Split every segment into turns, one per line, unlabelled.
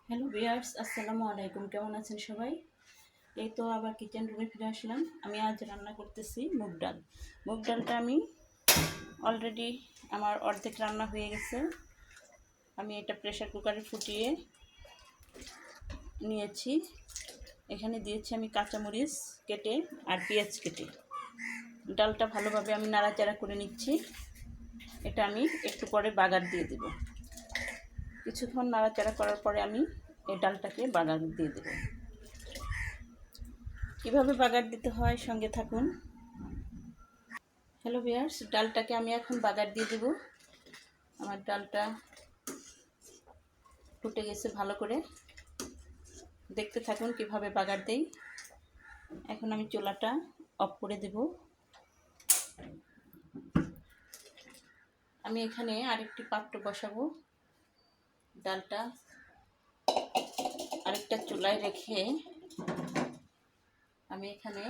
Hello viewers, আসসালামু আলাইকুম। কেমন আছেন সবাই? এই তো আবার কিচেন রুমে ফিরে আসলাম। আমি আজ রান্না করতেছি মুগ ডাল। মুগ ডালটা আমি অলরেডি আমার অর্ধেক রান্না হয়ে গেছে। আমি এটা প্রেসার কুকারে ফুটিয়ে নিয়েছি। এখানে দিয়েছি আমি কাঁচামরিচ কেটে আর পেঁয়াজ কেটে। ডালটা ভালোভাবে আমি নাড়াচাড়া করে নিচ্ছি। এটা আমি একটু পরে বাগার দিয়ে দেব। কিছুক্ষণ নাড়াচাড়া করার পরে আমি এই ডালটাকে বাগার দিয়ে দেব। কিভাবে বাগার দিতে হয় সঙ্গে থাকুন। হ্যালো ভিউয়ার্স, ডালটাকে আমি এখন বাগার দিয়ে দেব। আমার ডালটা ফুটে গেছে ভালো করে। দেখতে থাকুন কিভাবে বাগার দেই। এখন আমি চুলাটা অফ করে দেব। আমি এখানে আরেকটি পাত্র বসাবো। ডালটা আরেকটা চুলায় রেখে আমি এখানে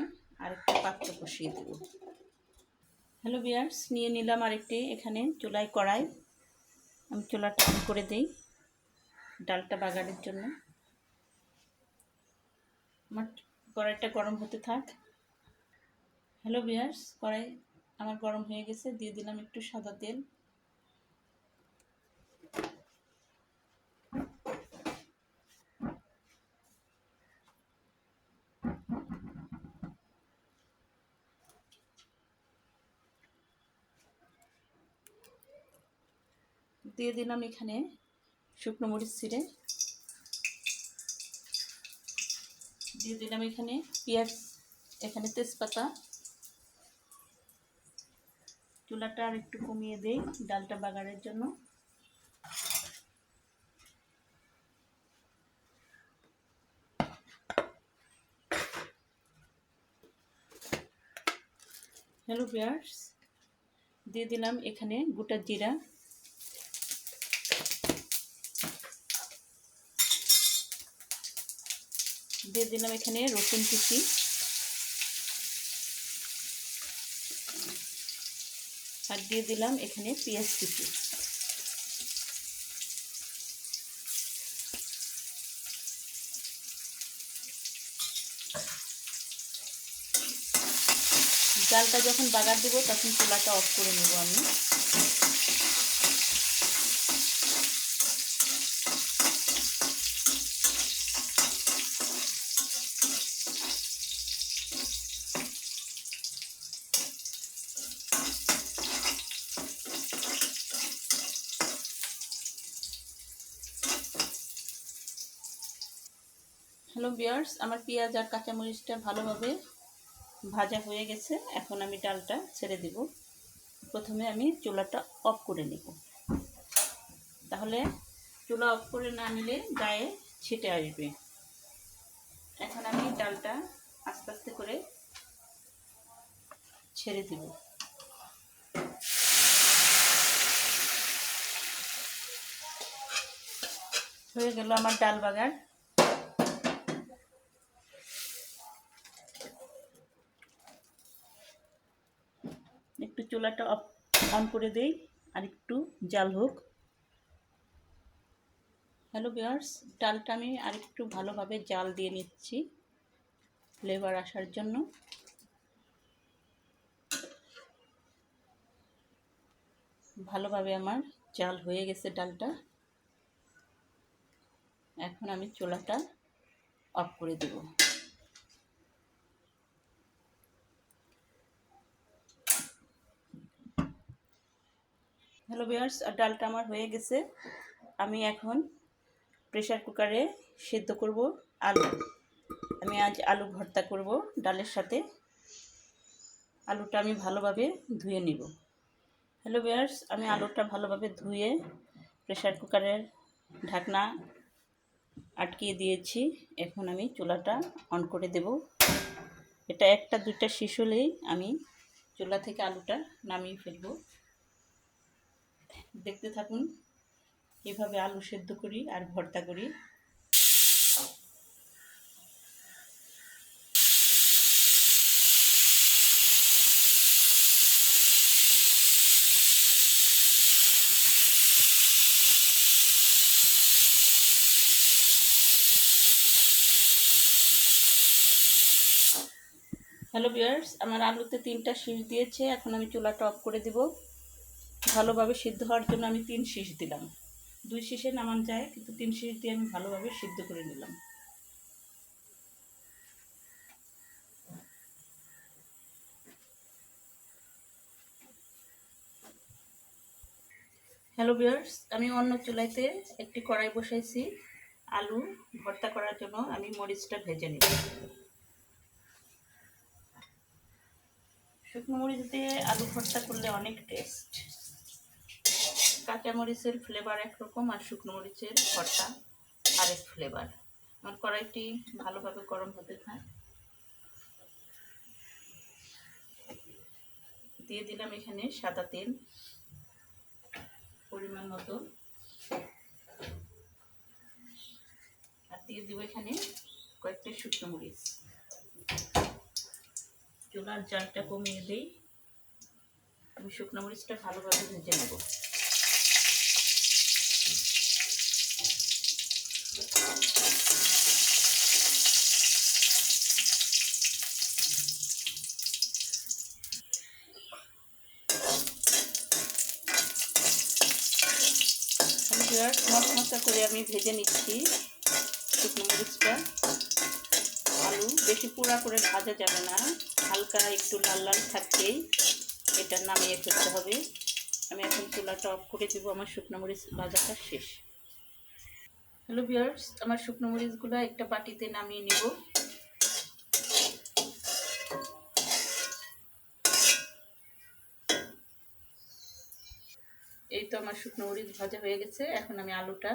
আরেকটা পাত্র বসিয়ে দেব। হ্যালো ভিউয়ার্স, নিয়ে নিলাম আরেকটি এখানে চুলায় কড়াই। আমি চুলাটা অন করে দেই ডালটা বাগারের জন্য। আমার কড়াইটা গরম হতে থাক। হ্যালো ভিউয়ার্স, কড়াই আমার গরম হয়ে গেছে। দিয়ে দিলাম একটু সাদা তেল। দিয়ে দিলাম এখানে শুকনো মরিচ ছিঁড়ে। দিয়ে দিলাম এখানে পেঁয়াজ, এখানে তেজপাতা। চুলাটা আর একটু কমিয়ে দেই ডালটা বাগারের জন্য। হ্যালো ভিউয়ার্স, দিয়ে দিলাম এখানে গোটা জিরা। দিয়ে দিলাম এখানে রসুন কুচি। আর দিয়ে দিলাম এখানে পেঁয়াজ কুচি। ডালটা যখন বাগার দেবো তখন চুলাটা অফ করে নেব আমি। হ্যালো ভিউয়ার্স, আমার পেঁয়াজ আর কাঁচামরিচটা ভালোভাবে ভাজা হয়ে গেছে। এখন আমি ডালটা ছেড়ে দেব। প্রথমে আমি চুলাটা অফ করে নেব, তাহলে চুলা অফ করে না নিলে গায়ে ছিটে আসবে। এখন আমি ডালটা আস্তে আস্তে করে ছেড়ে দেব। হয়ে গেল আমার ডাল বাগার। একটু চুলাটা অন করে দেই আর একটু জাল হোক। হ্যালো ভিউয়ার্স, ডালটা আমি আরেকটু ভালোভাবে জাল দিয়ে নিচ্ছি ফ্লেভার আসার জন্য। ভালোভাবে আমার জাল হয়ে গেছে ডালটা। এখন আমি চুলাটা অফ করে দেব। হ্যালো ভিউয়ার্স, ডালটা আমার হয়ে গেছে। আমি এখন প্রেসার কুকারে সেদ্ধ করব আলু। আমি আজ আলু ভর্তা করব ডালের সাথে। আলুটা আমি ভালোভাবে ধুয়ে নেব। হ্যালো ভিউয়ার্স, আমি আলুটা ভালোভাবে ধুয়ে প্রেসার কুকারের ঢাকনা আটকিয়ে দিয়েছি। এখন আমি চুলাটা অন করে দেব। এটা একটা দুইটা শেষ হলেই আমি চুলা থেকে আলুটা নামিয়ে ফেলব। দেখতে থাকুন এভাবে আলু সেদ্ধ করি আর ভর্তা করি। হ্যালো ভিউয়ার্স, আমার আলুতে 3টা শীষ দিয়েছে। এখন আমি চুলাটা অফ করে দিব। ভালোভাবে সিদ্ধ হওয়ার জন্য আমি 3 শীষ দিলাম। 2 শীষে নামান যায়, কিন্তু 3 শীষ দিয়ে আমি ভালোভাবে সিদ্ধ করে নিলাম। হ্যালো ভিউয়ার্স, আমি অন্য চুলাইতে একটি কড়াই বসাইছি। আলু ভর্তা করার জন্য আমি মরিচটা ভেজে নিব। শুকনো মরিচ দিয়ে আলু ভর্তা করলে অনেক টেস্ট। কাঁচা মরিচের ফ্লেভার একরকম, আর শুকনো মরিচের ভর্তা আরেক ফ্লেভার। আমার কড়াইটি ভালোভাবে গরম হতে থাক। দিয়ে দিলাম এখানে সাদা তেল পরিমাণ মতো, আর দিয়ে দিব এখানে কয়েকটা শুকনো মরিচ। চুলার জালটা কমিয়ে দিই। আমি শুকনো মরিচটা ভালোভাবে ভেজে নেব। মশমশা করে আমি ভেজে নিচ্ছি শুকনো মরিচটা। আলু বেশি পোড়া করে ভাজা যাবে না, হালকা একটু লাল লাল থাকতেই এটা নামিয়ে ফেলতে হবে। আমি এখন চুলাটা অফ করে দিব। আমার শুকনো মরিচ ভাজাটা শেষ। হ্যালো ভিউয়ার্স, আমার শুকনো মরিচগুলো একটা বাটিতে নামিয়ে নিব। এই তো আমার শুকনো মরিচ ভাজা হয়ে গেছে। এখন আমি আলুটা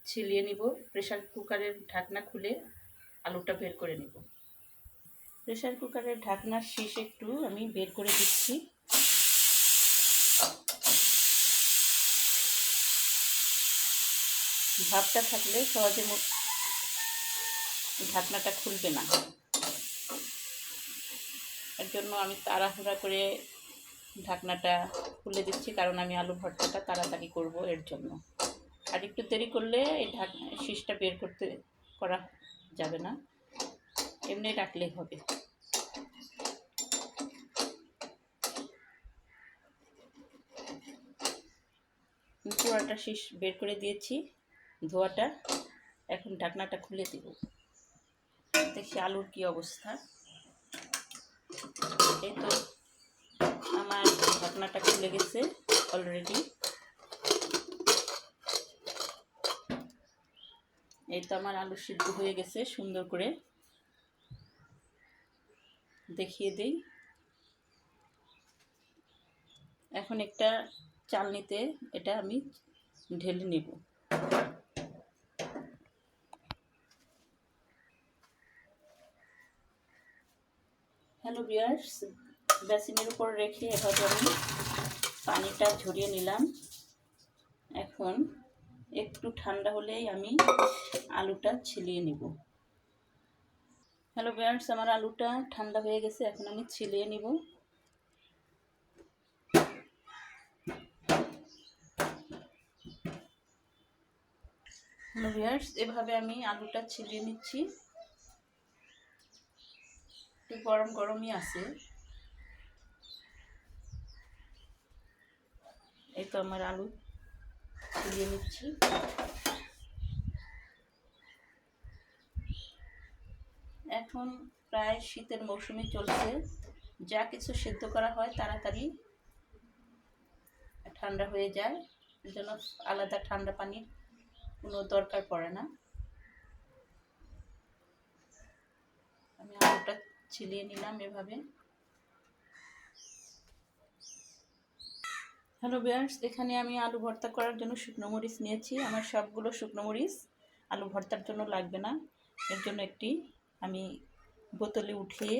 ছিলিয়ে নিব। প্রেসার কুকারের ঢাকনা খুলে আলুটা বের করে নিব। প্রেসার কুকারের ঢাকনার শীষ একটু আমি বের করে দিচ্ছি। ভাপটা থাকলে সহজে ঢাকনাটা খুলবে না। এর জন্য আমি তাড়াহুড়া করে ঢাকনাটা খুলে দিচ্ছি, কারণ আমি আলু ভর্তাটা তাড়াতাড়ি করব এর জন্য। আর একটু দেরি করলে এই শীষটা বের করা যাবে না, এমনি রাখলেই হবে। পুরোটা শীষ বের করে দিয়েছি ধোয়াটা। এখন ঢাকনাটা খুলে দিব। দেখি আলুর কি অবস্থা। এই তো আমার ঢাকনাটা খুলে গেছে অলরেডি। এই তো আমার আলু সিদ্ধ হয়ে গেছে সুন্দর করে। দেখিয়ে দেই। এখন একটা চালনিতে এটা আমি ঢেলে নেব। হ্যালো ভিউয়ার্স, বেসিনের উপর রেখে এভাবে আমি পানিটা ঝরিয়ে নিলাম। এখন একটু ঠান্ডা হলেই আমি আলুটা ছিলিয়ে নিব। হ্যালো ভিউয়ার্স, আমার আলুটা ঠান্ডা হয়ে গেছে। এখন আমি ছিলিয়ে নিব। হ্যালো ভিউয়ার্স, এভাবে আমি আলুটা ছিলিয়ে নিচ্ছি। একটু গরম গরমই আছে। এই তো আমার আলু ছিলিয়ে নিচ্ছি। এখন প্রায় শীতের মৌসুমে চলছে। যা কিছু সিদ্ধ করা হয় তাড়াতাড়ি ঠান্ডা হয়ে যায়, এর জন্য আলাদা ঠান্ডা পানির কোনো দরকার পড়ে না। আমি আলুটা ছিলিয়ে নিলাম এভাবে। হ্যালো ভিউয়ার্স, এখানে আমি আলু ভর্তা করার জন্য শুকনো মরিচ নিয়েছি। আমার সবগুলো শুকনো মরিচ আলু ভর্তার জন্য লাগবে না, এর জন্য একটি আমি বোতলে উঠিয়ে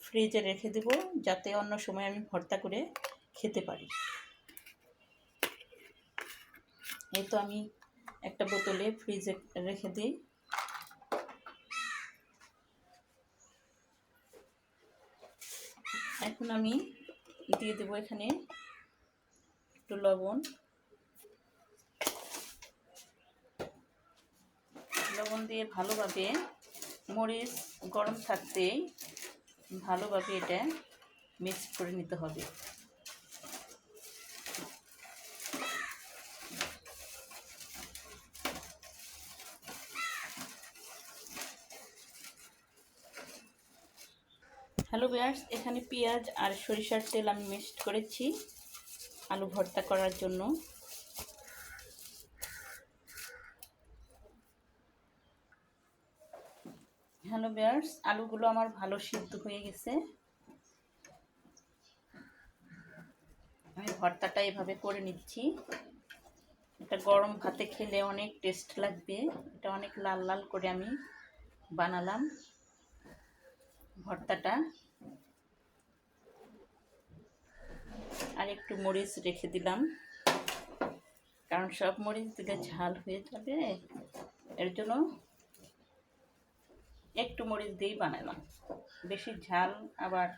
ফ্রিজে রেখে দেব, যাতে অন্য সময় আমি ভর্তা করে খেতে পারি। এই তো আমি একটা বোতলে ফ্রিজে রেখে দিই। এখন আমি দিয়ে দেবো এখানে একটু লবণ। লবণ দিয়ে ভালোভাবে মরিচ গরম থাকতেই ভালোভাবে এটা মিক্স করে নিতে হবে। হ্যালো ভিউয়ার্স, এখানে পেঁয়াজ আর সরিষার তেল আমি মিক্সড করেছি আলু ভর্তা করার জন্য। হ্যালো ভিউয়ার্স, আলুগুলো আমার ভালো সিদ্ধ হয়ে গেছে। আমি ভর্তাটা এভাবে করে নিচ্ছি। এটা গরম ভাতে খেলে অনেক টেস্ট লাগবে। এটা অনেক লাল লাল করে আমি বানালাম ভর্তাটা। আর একটু মরিচ রেখে দিলাম, কারণ সব মরিচ দিলে ঝাল হয়ে যাবে, এর জন্য একটু মরিচ দিয়েই বানালাম। বেশি ঝাল আবার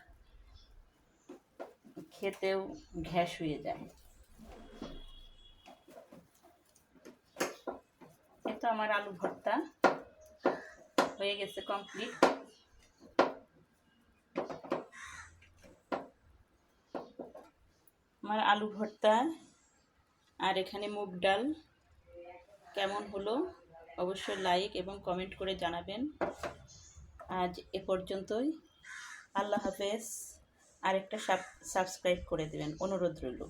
খেতেও গ্যাস হয়ে যায়। এই তো আমার আলু ভর্তা হয়ে গেছে কমপ্লিট। আমার আলু ভর্তা আর এখানে মুগ ডাল কেমন হলো অবশ্যই লাইক এবং কমেন্ট করে জানাবেন। আজ এ পর্যন্তই। আল্লাহ হাফেজ। আরেকটা সাবস্ক্রাইব করে দেবেন, অনুরোধ রইল।